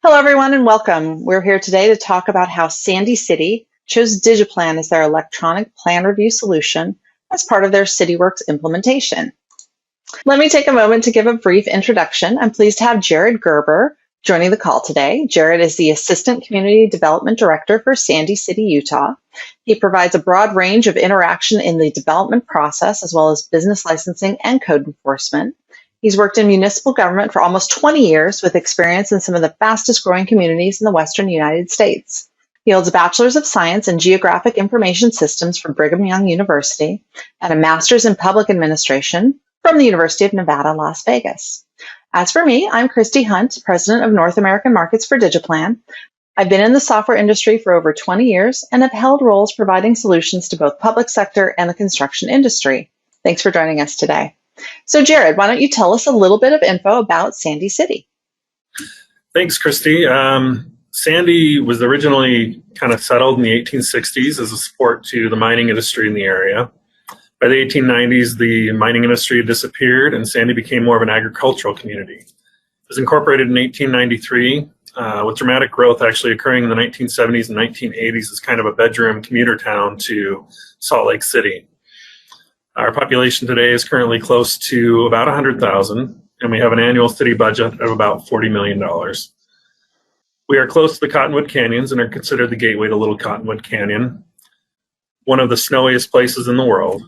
Hello, everyone, and welcome. We're here today to talk about how Sandy City chose DigEplan as their electronic plan review solution as part of their Cityworks implementation. Let me take a moment to give a brief introduction. I'm pleased to have Jared Gerber joining the call today. Jared is the Assistant Community Development Director for Sandy City, Utah. He provides a broad range of interaction in the development process, as well as business licensing and code enforcement. He's worked in municipal government for almost 20 years with experience in some of the fastest growing communities in the Western United States. He holds a Bachelor's of Science in Geographic Information Systems from Brigham Young University and a Master's in Public Administration from the University of Nevada, Las Vegas. As for me, I'm Christy Hunt, President of North American Markets for DigEplan. I've been in the software industry for over 20 years and have held roles providing solutions to both public sector and the construction industry. Thanks for joining us today. So Jared, why don't you tell us a little bit of info about Sandy City? Thanks, Christy. Sandy was originally kind of settled in the 1860s as a support to the mining industry in the area. By the 1890s, the mining industry disappeared and Sandy became more of an agricultural community. It was incorporated in 1893, with dramatic growth actually occurring in the 1970s and 1980s as kind of a bedroom commuter town to Salt Lake City. Our population today is currently close to about 100,000, and we have an annual city budget of about $40 million. We are close to the Cottonwood Canyons and are considered the gateway to Little Cottonwood Canyon, one of the snowiest places in the world,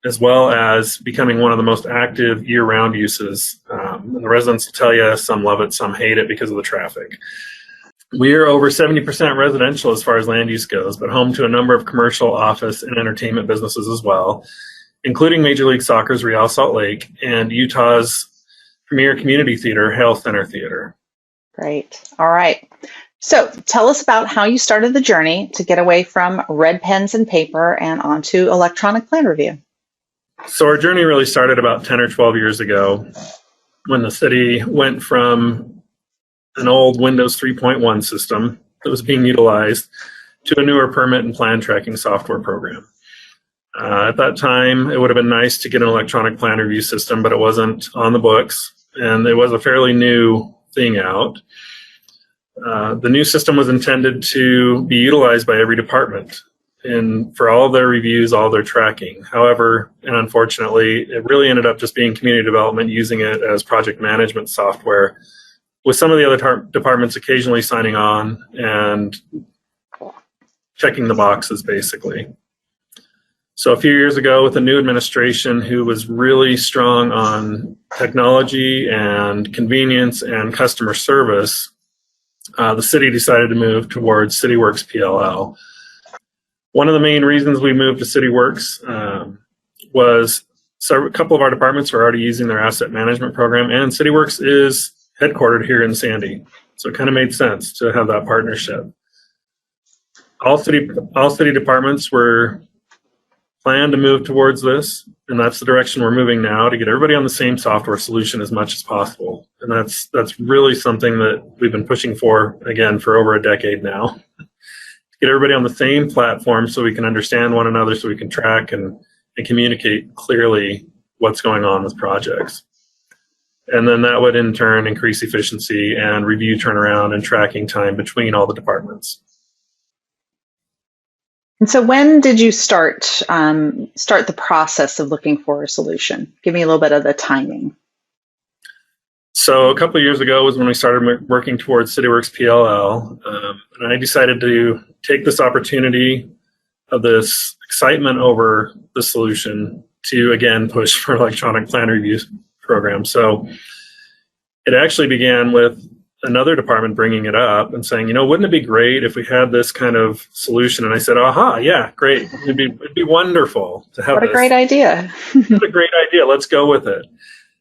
as well as becoming one of the most active year-round uses. And the residents will tell you some love it, some hate it because of the traffic. We are over 70% residential as far as land use goes, but home to a number of commercial, office, and entertainment businesses as well, including Major League Soccer's Real Salt Lake and Utah's premier community theater, Hale Center Theater. Great. All right. So tell us about how you started the journey to get away from red pens and paper and onto electronic plan review. So our journey really started about 10 or 12 years ago when the city went from an old Windows 3.1 system that was being utilized to a newer permit and plan tracking software program. At that time, it would have been nice to get an electronic plan review system, but it wasn't on the books, and it was a fairly new thing out. The new system was intended to be utilized by every department and for all of their reviews, all their tracking. However, and unfortunately, it really ended up just being community development using it as project management software, with some of the other departments occasionally signing on and checking the boxes, basically. So a few years ago, with a new administration who was really strong on technology and convenience and customer service, the city decided to move towards Cityworks PLL. One of the main reasons we moved to Cityworks was a couple of our departments are already using their asset management program, and Cityworks is headquartered here in Sandy. So it kind of made sense to have that partnership. All city departments were planned to move towards this, and that's the direction we're moving now, to get everybody on the same software solution as much as possible. And that's really something that we've been pushing for, again, for over a decade now. Get everybody on the same platform so we can understand one another, so we can track and communicate clearly what's going on with projects. And then that would in turn increase efficiency and review turnaround and tracking time between all the departments. And so when did you start the process of looking for a solution? Give me a little bit of the timing. So a couple of years ago was when we started working towards Cityworks PLL, and I decided to take this opportunity of this excitement over the solution to, again, push for electronic plan review program. So it actually began with another department bringing it up and saying, wouldn't it be great if we had this kind of solution? And I said, aha, yeah, great. It'd be wonderful to have this. What a great idea. What a great idea. Let's go with it.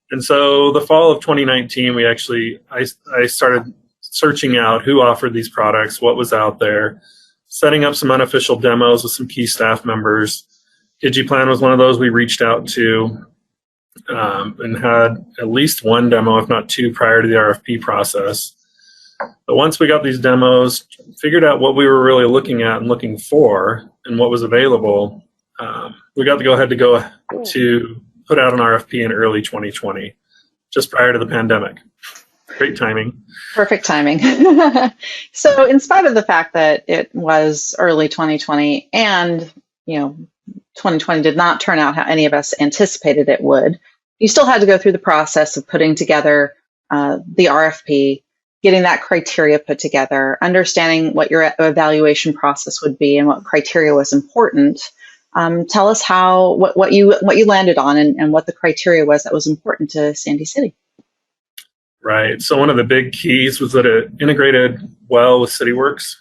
And so the fall of 2019, I started searching out who offered these products, what was out there, setting up some unofficial demos with some key staff members. DigEplan was one of those we reached out to and had at least one demo, if not two, prior to the RFP process. But once we got these demos, figured out what we were really looking at and looking for and what was available, we got the go-ahead to put out an RFP in early 2020, just prior to the pandemic. Great timing. Perfect timing. So, in spite of the fact that it was early 2020 and, 2020 did not turn out how any of us anticipated it would, you still had to go through the process of putting together the RFP, getting that criteria put together, understanding what your evaluation process would be and what criteria was important. Tell us what you landed on and what the criteria was that was important to Sandy City. Right. So one of the big keys was that it integrated well with Cityworks,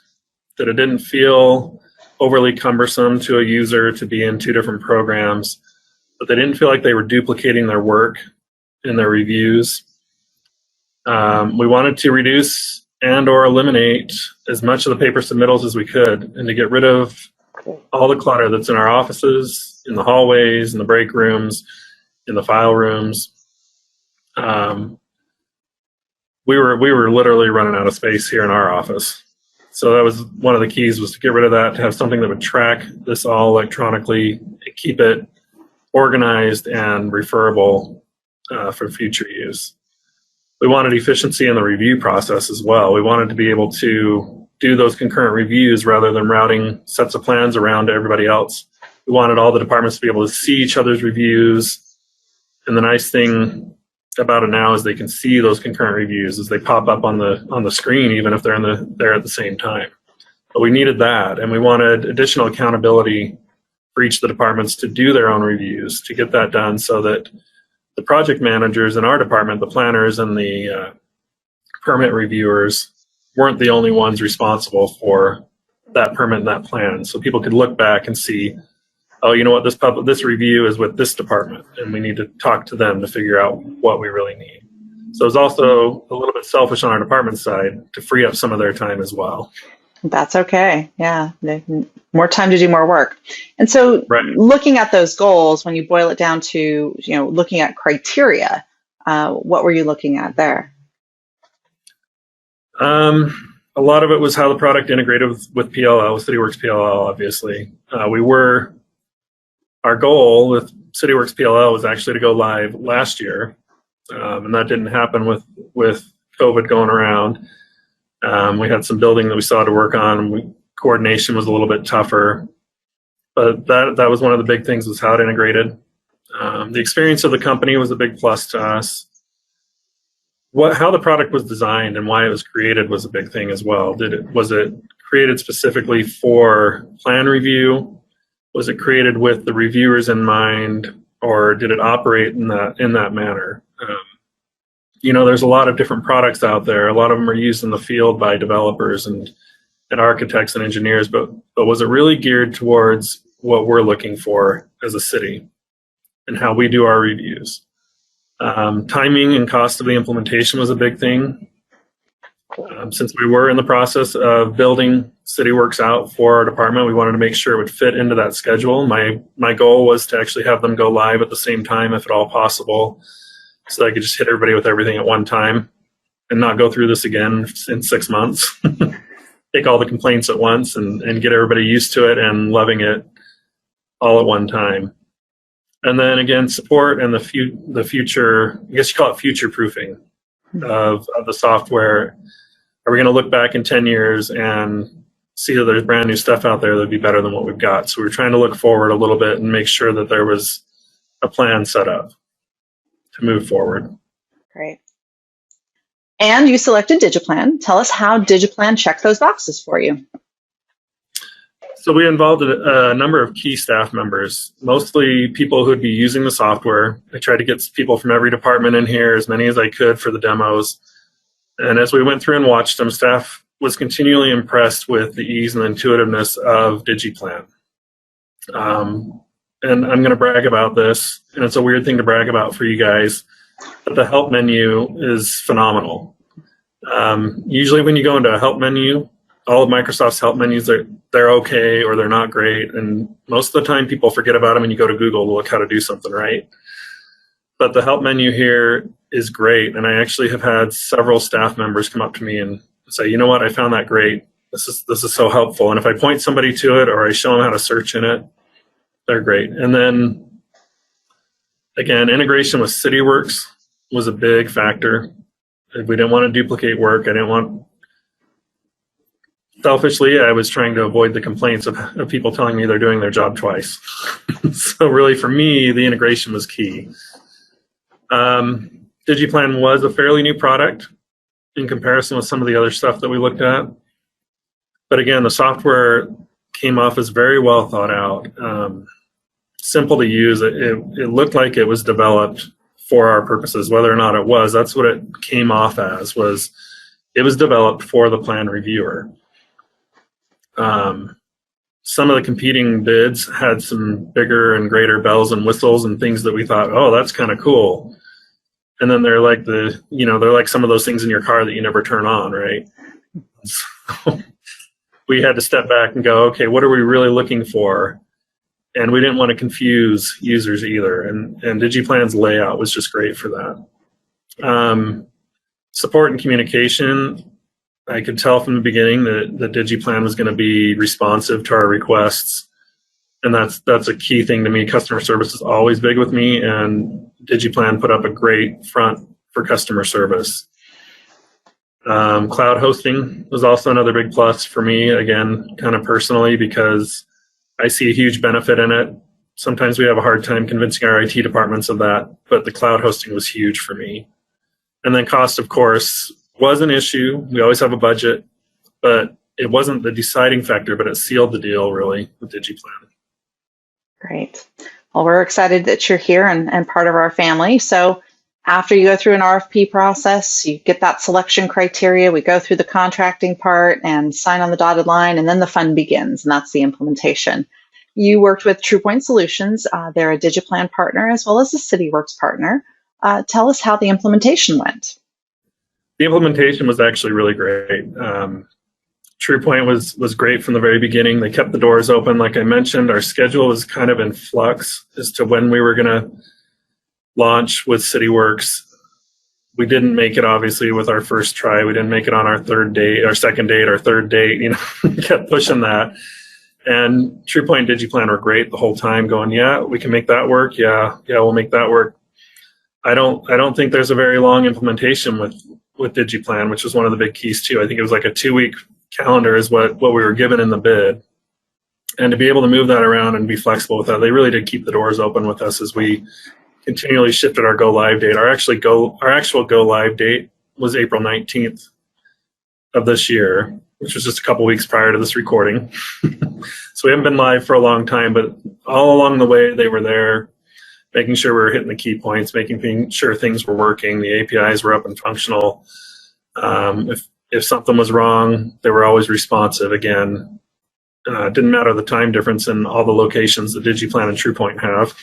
that it didn't feel overly cumbersome to a user to be in two different programs, but they didn't feel like they were duplicating their work in their reviews. We wanted to reduce and or eliminate as much of the paper submittals as we could, and to get rid of all the clutter that's in our offices, in the hallways, in the break rooms, in the file rooms. We were literally running out of space here in our office. So that was one of the keys, was to get rid of that, to have something that would track this all electronically, keep it organized and referable for future use. We wanted efficiency in the review process as well. We wanted to be able to do those concurrent reviews rather than routing sets of plans around to everybody else. We wanted all the departments to be able to see each other's reviews. And the nice thing about it now is they can see those concurrent reviews as they pop up on the screen, even if they're there at the same time. But we needed that, and we wanted additional accountability for each of the departments to do their own reviews, to get that done so that the project managers in our department, the planners and the permit reviewers, weren't the only ones responsible for that permit and that plan. So people could look back and see, oh, you know what, this review is with this department, and we need to talk to them to figure out what we really need. So it's also a little bit selfish on our department side to free up some of their time as well. That's okay. Yeah. More time to do more work. And so Right. Looking at those goals, when you boil it down to, looking at criteria, what were you looking at there? A lot of it was how the product integrated with PLL, with Cityworks PLL, obviously. Our goal with Cityworks PLL was actually to go live last year, and that didn't happen with COVID going around. We had some building that we still had to work on. Coordination was a little bit tougher, but that was one of the big things, was how it integrated. The experience of the company was a big plus to us. How the product was designed and why it was created was a big thing as well. Was it created specifically for plan review? Was it created with the reviewers in mind, or did it operate in that manner? There's a lot of different products out there. A lot of them are used in the field by developers and architects and engineers, but was it really geared towards what we're looking for as a city and how we do our reviews? Timing and cost of the implementation was a big thing. Since we were in the process of building Cityworks out for our department, we wanted to make sure it would fit into that schedule. My goal was to actually have them go live at the same time, if at all possible, so that I could just hit everybody with everything at one time and not go through this again in 6 months. Take all the complaints at once and get everybody used to it and loving it all at one time. And then again, support and the future, I guess you call it future proofing of the software. Are we going to look back in 10 years and see that there's brand new stuff out there that'd be better than what we've got? So we're trying to look forward a little bit and make sure that there was a plan set up to move forward. Great. And you selected DigEplan. Tell us how DigEplan checked those boxes for you. So we involved a number of key staff members, mostly people who'd be using the software. I tried to get people from every department in here, as many as I could for the demos. And as we went through and watched them, staff was continually impressed with the ease and intuitiveness of DigEplan. And I'm going to brag about this, and it's a weird thing to brag about for you guys, but the help menu is phenomenal. Usually when you go into a help menu, all of Microsoft's help menus, they're okay or they're not great, and most of the time people forget about them and you go to Google to look how to do something right. But the help menu here is great, and I actually have had several staff members come up to me and say, you know what, I found that great. This is so helpful. And if I point somebody to it or I show them how to search in it, they're great. And then again, integration with Cityworks was a big factor. We didn't want to duplicate work. I didn't want, selfishly, I was trying to avoid the complaints of people telling me they're doing their job twice. So really for me, the integration was key. DigEplan was a fairly new product in comparison with some of the other stuff that we looked at. But again, the software came off as very well thought out, simple to use. It looked like it was developed for our purposes, whether or not it was. That's what it came off as, was it was developed for the plan reviewer. Some of the competing bids had some bigger and greater bells and whistles and things that we thought, oh, that's kind of cool. And then they're like they're like some of those things in your car that you never turn on, right? So we had to step back and go, okay, what are we really looking for? And we didn't want to confuse users either. And DigEplan's layout was just great for that. Support and communication, I could tell from the beginning that the DigEplan was going to be responsive to our requests. And that's a key thing to me. Customer service is always big with me, and DigEplan put up a great front for customer service. Cloud hosting was also another big plus for me, again, kind of personally, because I see a huge benefit in it. Sometimes we have a hard time convincing our IT departments of that, but the cloud hosting was huge for me. And then cost, of course, was an issue. We always have a budget, but it wasn't the deciding factor, but it sealed the deal, really, with DigEplan. Great. Well, we're excited that you're here and part of our family. So after you go through an RFP process, you get that selection criteria, we go through the contracting part and sign on the dotted line, and then the fun begins, and that's the implementation. You worked with TruePoint Solutions. They're a DigEplan partner as well as a Cityworks partner. Tell us how the implementation went. The implementation was actually really great. TruePoint was great from the very beginning. They kept the doors open. Like I mentioned, our schedule was kind of in flux as to when we were going to launch with Cityworks. We didn't make it, obviously, with our first try. We didn't make it on our third date, our second date, our third date. Kept pushing that. And TruePoint and DigEplan were great the whole time, going, yeah, we can make that work. Yeah, we'll make that work. I don't think there's a very long implementation with DigEplan, which was one of the big keys too. I think it was like a 2-week calendar is what we were given in the bid. And to be able to move that around and be flexible with that, they really did keep the doors open with us as we continually shifted our go live date. Our actual go live date was April 19th of this year, which was just a couple weeks prior to this recording. So we haven't been live for a long time, but all along the way they were there, making sure we were hitting the key points, making sure things were working, the APIs were up and functional. If something was wrong, they were always responsive. Again, didn't matter the time difference in all the locations that DigEplan and TruePoint have.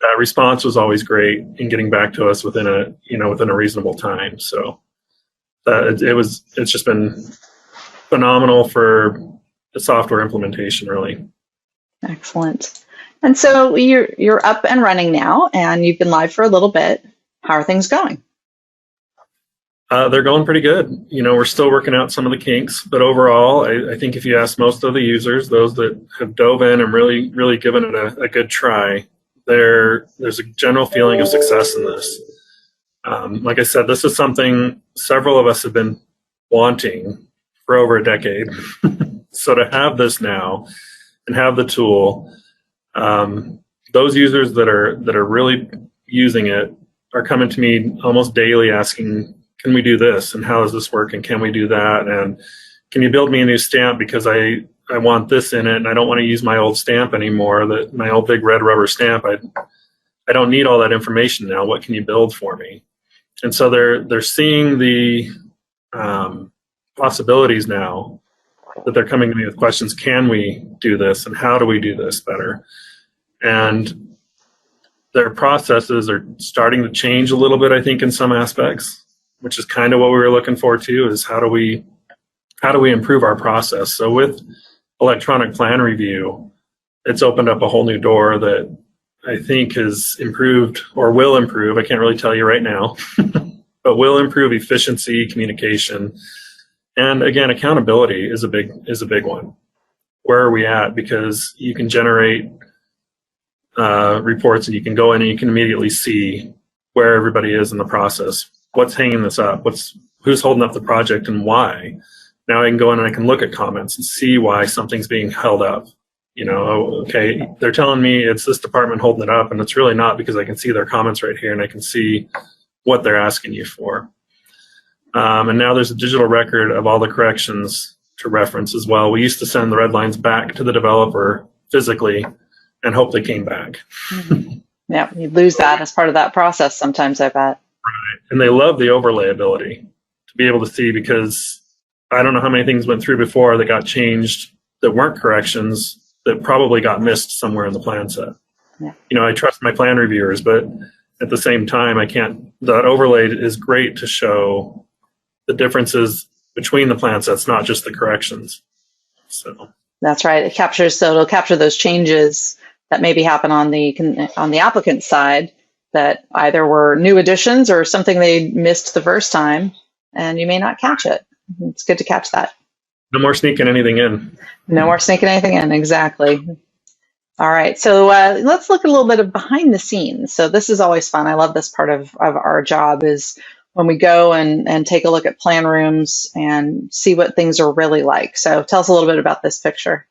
That response was always great in getting back to us within a reasonable time. So it's just been phenomenal for the software implementation, really. Excellent. And so you're up and running now, and you've been live for a little bit. How are things going? They're going pretty good. We're still working out some of the kinks, but overall, I think if you ask most of the users, those that have dove in and really, really given it a good try, there's a general feeling of success in this. Like I said, this is something several of us have been wanting for over a decade. So to have this now and have the tool, those users that are really using it are coming to me almost daily asking, can we do this? And how does this work? And can we do that? And can you build me a new stamp because I want this in it and I don't want to use my old stamp anymore, my old big red rubber stamp. I don't need all that information now. What can you build for me? And so they're seeing the possibilities now that they're coming to me with questions. Can we do this? And how do we do this better? And their processes are starting to change a little bit, I think, in some aspects, which is kind of what we were looking for too, is how do we improve our process? So with electronic plan review, it's opened up a whole new door that I think has improved or will improve. I can't really tell you right now, but will improve efficiency, communication, and again, accountability is a big one. Where are we at? Because you can generate reports and you can go in and you can immediately see where everybody is in the process. what's hanging this up? Who's holding up the project and why? Now I can go in and I can look at comments and see why something's being held up. Okay, they're telling me it's this department holding it up, and it's really not, because I can see their comments right here and I can see what they're asking you for. And now there's a digital record of all the corrections to reference as well. We used to send the red lines back to the developer physically and hope they came back. Mm-hmm. Yeah, you lose that as part of that process sometimes, I bet. Right. And they love the overlay ability to be able to see, because I don't know how many things went through before that got changed that weren't corrections that probably got missed somewhere in the plan set. Yeah. I trust my plan reviewers, but at the same time, that overlay is great to show the differences between the plan sets, not just the corrections. So that's right. It'll capture those changes that maybe happen on the applicant side that either were new additions or something they missed the first time, and you may not catch it. It's good to catch that. No more sneaking anything in. No more sneaking anything in, exactly. All right, so let's look a little bit of behind the scenes. So this is always fun. I love this part of our job, is when we go and take a look at plan rooms and see what things are really like. So tell us a little bit about this picture.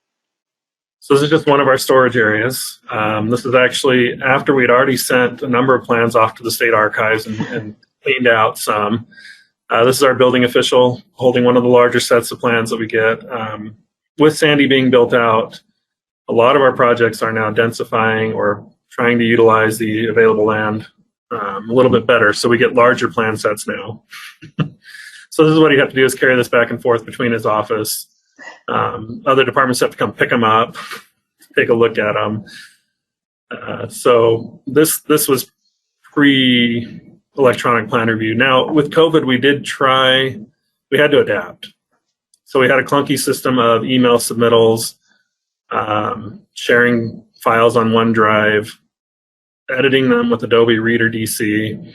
So this is just one of our storage areas. This is actually after we'd already sent a number of plans off to the state archives and cleaned out some. This is our building official holding one of the larger sets of plans that we get. With Sandy being built out, a lot of our projects are now densifying or trying to utilize the available land a little bit better. So we get larger plan sets now. So this is what you have to do, is carry this back and forth between his office. Other departments have to come pick them up, take a look at them. So this was pre-electronic plan review. Now with COVID, we had to adapt. So we had a clunky system of email submittals, sharing files on OneDrive, editing them with Adobe Reader DC.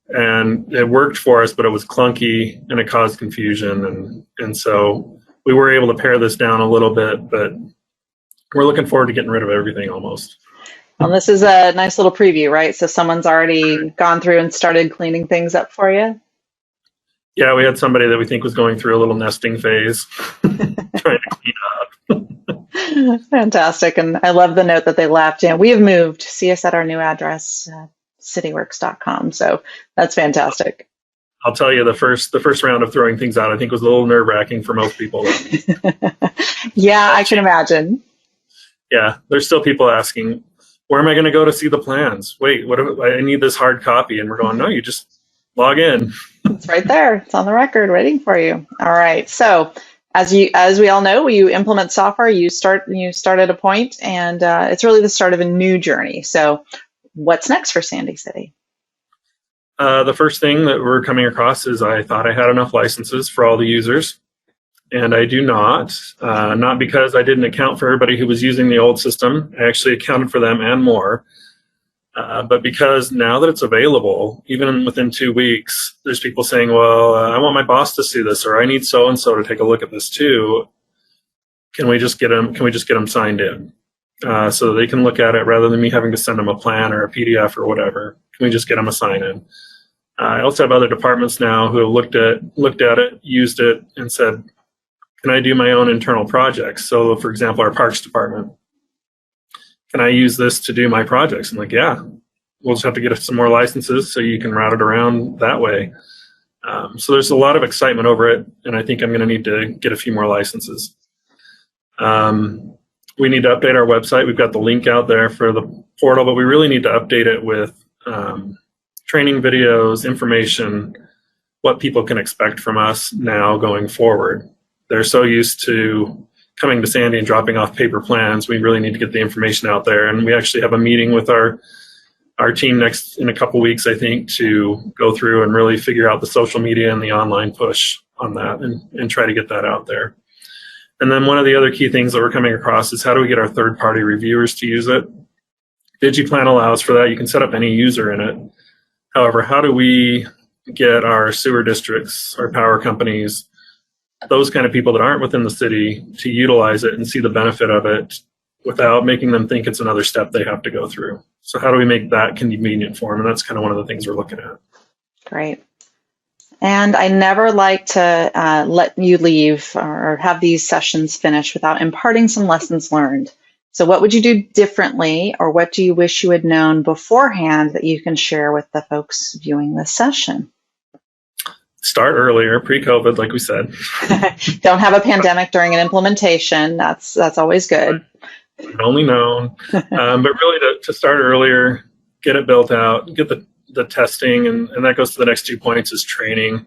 And it worked for us, but it was clunky and it caused confusion. And so we were able to pare this down a little bit, but we're looking forward to getting rid of everything almost. Well, this is a nice little preview, right? So someone's already gone through and started cleaning things up for you? Yeah, we had somebody that we think was going through a little nesting phase, trying to clean up. Fantastic. And I love the note that they left. We have moved. See us at our new address, cityworks.com. So that's fantastic. I'll tell you, the first round of throwing things out, I think, was a little nerve-wracking for most people. Yeah, I can imagine. Yeah, there's still people asking, where am I going to go to see the plans? Wait, I need this hard copy. And we're going, no, you just log in. It's right there. It's on the record waiting for you. All right. So as we all know, you implement software, you start at a point, and it's really the start of a new journey. So what's next for Sandy City? The first thing that we're coming across is I thought I had enough licenses for all the users, and I do not. Not because I didn't account for everybody who was using the old system. I actually accounted for them and more. But because now that it's available, even within 2 weeks, there's people saying, well, I want my boss to see this, or I need so-and-so to take a look at this too. Can we just get them signed in? So they can look at it rather than me having to send them a plan or a PDF or whatever. Can we just get them a sign in? I also have other departments now who have looked at it, used it, and said, can I do my own internal projects? So for example, our parks department, can I use this to do my projects? I'm like, yeah, we'll just have to get some more licenses so you can route it around that way. So there's a lot of excitement over it, and I think I'm going to need to get a few more licenses. We need to update our website. We've got the link out there for the portal, but we really need to update it with training videos, information, what people can expect from us now going forward. They're so used to coming to Sandy and dropping off paper plans. We really need to get the information out there. And we actually have a meeting with our team in a couple weeks, I think, to go through and really figure out the social media and the online push on that and try to get that out there. And then one of the other key things that we're coming across is how do we get our third-party reviewers to use it? DigEplan allows for that. You can set up any user in it. However, how do we get our sewer districts, our power companies, those kind of people that aren't within the city to utilize it and see the benefit of it without making them think it's another step they have to go through? So how do we make that convenient for them? And that's kind of one of the things we're looking at. Great. And I never like to let you leave or have these sessions finish without imparting some lessons learned. So what would you do differently, or what do you wish you had known beforehand that you can share with the folks viewing this session? Start earlier, pre-COVID, like we said. Don't have a pandemic during an implementation. That's always good. Only known. But really to start earlier, get it built out, get the testing, and that goes to the next 2 points is training.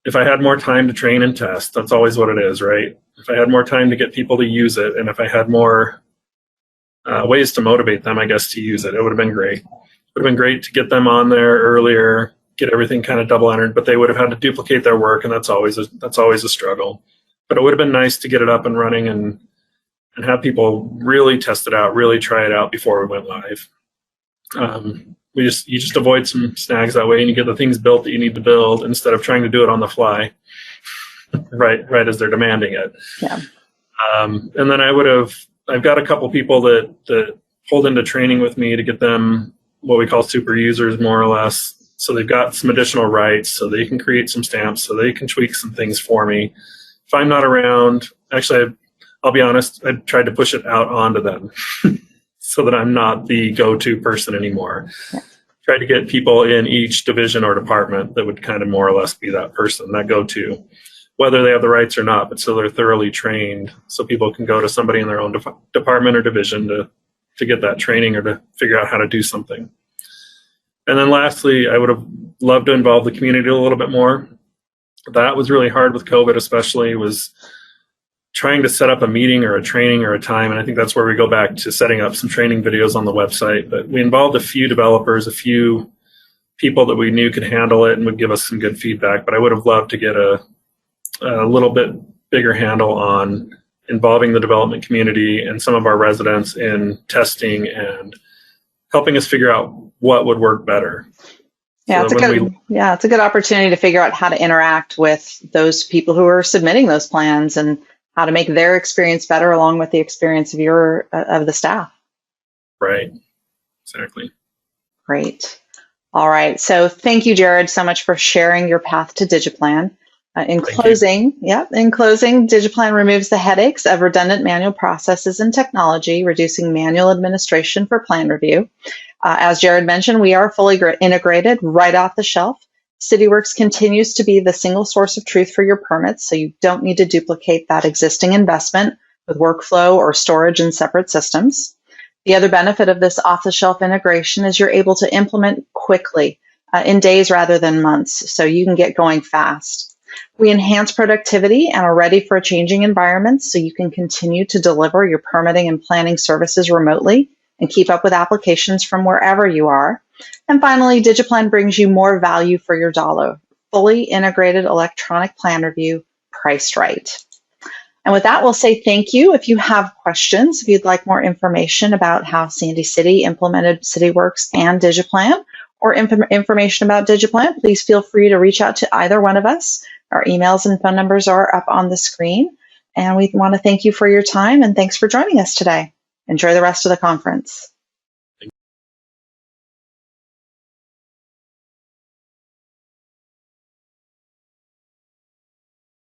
If I had more time to train and test, that's always what it is, right? If I had more time to get people to use it, and if I had more ways to motivate them, I guess, to use it, it would have been great. It would have been great to get them on there earlier, get everything kind of double entered, but they would have had to duplicate their work, and that's always a struggle. But it would have been nice to get it up and running and have people really test it out, really try it out before we went live. You just avoid some snags that way, and you get the things built that you need to build instead of trying to do it on the fly, right as they're demanding it. Yeah. And then I've got a couple people that pulled into training with me to get them what we call super users, more or less. So they've got some additional rights, so they can create some stamps, so they can tweak some things for me. If I'm not around, actually, I'll be honest, I tried to push it out onto them. So that I'm not the go-to person anymore. Yeah. Try to get people in each division or department that would kind of more or less be that person, that go-to, whether they have the rights or not, but so they're thoroughly trained so people can go to somebody in their own department or division to get that training or to figure out how to do something. And then lastly, I would have loved to involve the community a little bit more. That was really hard with COVID, especially, was trying to set up a meeting or a training or a time. And I think that's where we go back to setting up some training videos on the website. But we involved a few developers, a few people that we knew could handle it and would give us some good feedback. But I would have loved to get a little bit bigger handle on involving the development community and some of our residents in testing and helping us figure out what would work better. Yeah, so it's a good opportunity to figure out how to interact with those people who are submitting those plans and how to make their experience better along with the experience of the staff. Right, exactly. Great. All right. So thank you, Jared, so much for sharing your path to DigEplan. In closing, DigEplan removes the headaches of redundant manual processes and technology, reducing manual administration for plan review. As Jared mentioned, we are fully integrated right off the shelf. Cityworks continues to be the single source of truth for your permits, so you don't need to duplicate that existing investment with workflow or storage in separate systems. The other benefit of this off-the-shelf integration is you're able to implement quickly, in days rather than months, so you can get going fast. We enhance productivity and are ready for a changing environment, so you can continue to deliver your permitting and planning services remotely and keep up with applications from wherever you are. And finally, DigEplan brings you more value for your dollar. Fully integrated electronic plan review, priced right. And with that, we'll say thank you. If you have questions, if you'd like more information about how Sandy City implemented Cityworks and DigEplan, or information about DigEplan, please feel free to reach out to either one of us. Our emails and phone numbers are up on the screen. And we want to thank you for your time, and thanks for joining us today. Enjoy the rest of the conference.